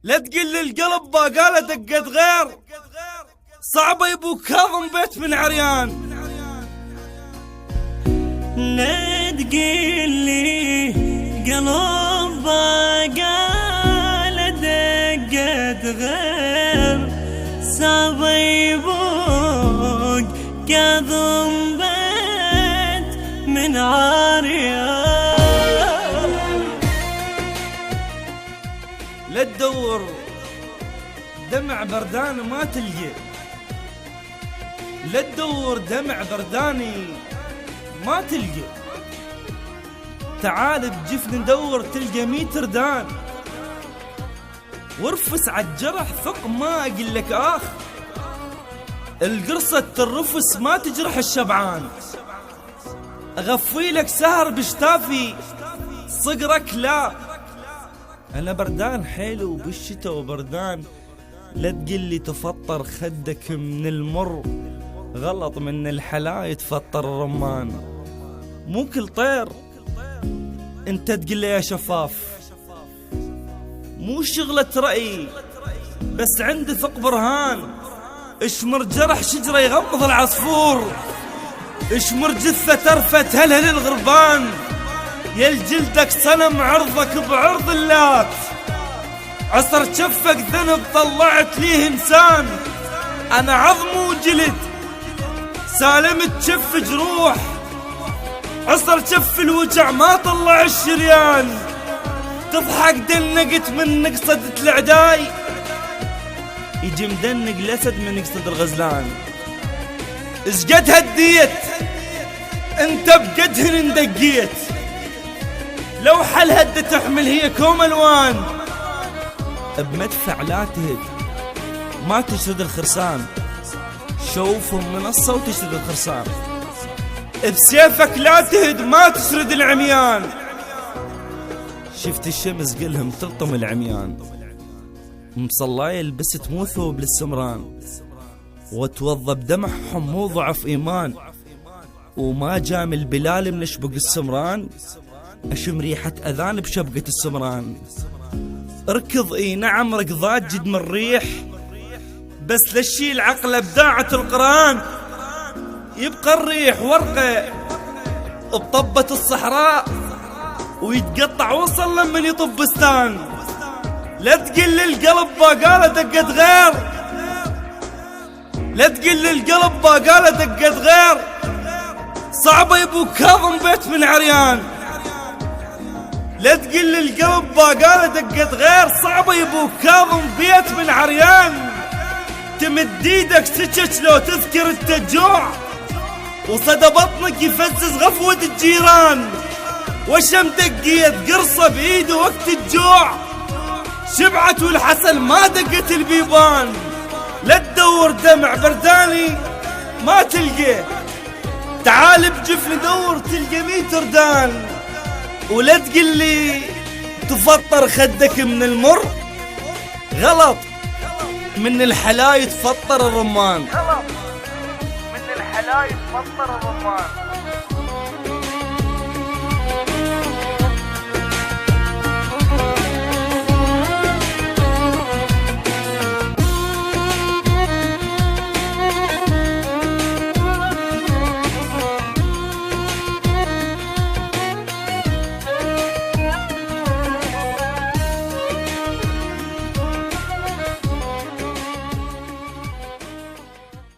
لا تقل القلب باقاله دقت غير، صعبة يبو كاظم بيت من عريان. لا تقل لي قلب باقاله دقت غير، صعبة يبوك كاظم بيت من عريان. لا تدور دمع بردان ما تلقى، لا تدور دمع برداني ما تلقى، تعال بجفن ندور تلقى 100 ردان، وارفس عالجرح ثق ما اقول لك اخ، القرصة الرفس ما تجرح الشبعان، اغفي لك سهر بشتافي صقرك لا، انا بردان حيلو بالشتا وبردان، لا تقلي تفطر خدك من المر، غلط من الحلا يتفطر الرمان، مو كل طير انت تقلي يا شفاف، مو شغلة رأي بس عندي ثق برهان، اشمر جرح شجرة يغمض العصفور، اشمر جثة ترفت هلهل الغربان، يل جلدك صنم عرضك بعرض اللات، عصر شفك ذنب طلعت ليه انسان، انا عظم وجلد سالمت شف جروح، عصر شف الوجع ما طلع الشريان، تضحك دنقت من نقصدة العداي، يجي مدنق الاسد من نقصد الغزلان، اشقد هديت انت بقدهن اندقيت، لو حل هد تحمل هي كوم الوان، بمدفع لا تهد ما تشرد الخرسان، شوفهم منصة وتشرد الخرسان، بسيفك لا تهد ما تشرد العميان، شفت الشمس قلهم تلطم العميان، مصلاي لبست مو ثوب للسمران، وتوضى بدمعهم مو ضعف ايمان، وما جام البلال من شبق السمران، اشم ريحة اذان بشبقة السمران، اركض اي نعم ركضات جد من الريح، بس للشي العقل بداعة القران، يبقى الريح ورقة بطبة الصحراء، ويتقطع وصل لمن يطب بستان، لا تقل القلب باقاله دقت غير، لا تقل القلب باقاله دقت غير، صعبة يبو كاظم بيت من عريان، لا تقل القلب باقاله دقت غير، صعبة يبو كاظم بيت من عريان، تمد ايدك سكك لو تذكر التجوع، وصدى بطنك يفزز غفوة الجيران، وشم دقيت قرصة بايده وقت الجوع، شبعت والحسن ما دقت البيبان، لا تدور دمع برداني ما تلقى، تعال بجفن دور تلقى 100 ردان، ولا تقل لي تفطر خدك من المر، غلط من الحلا يتفطر الرمان، غلط من الحلا يتفطر الرمان.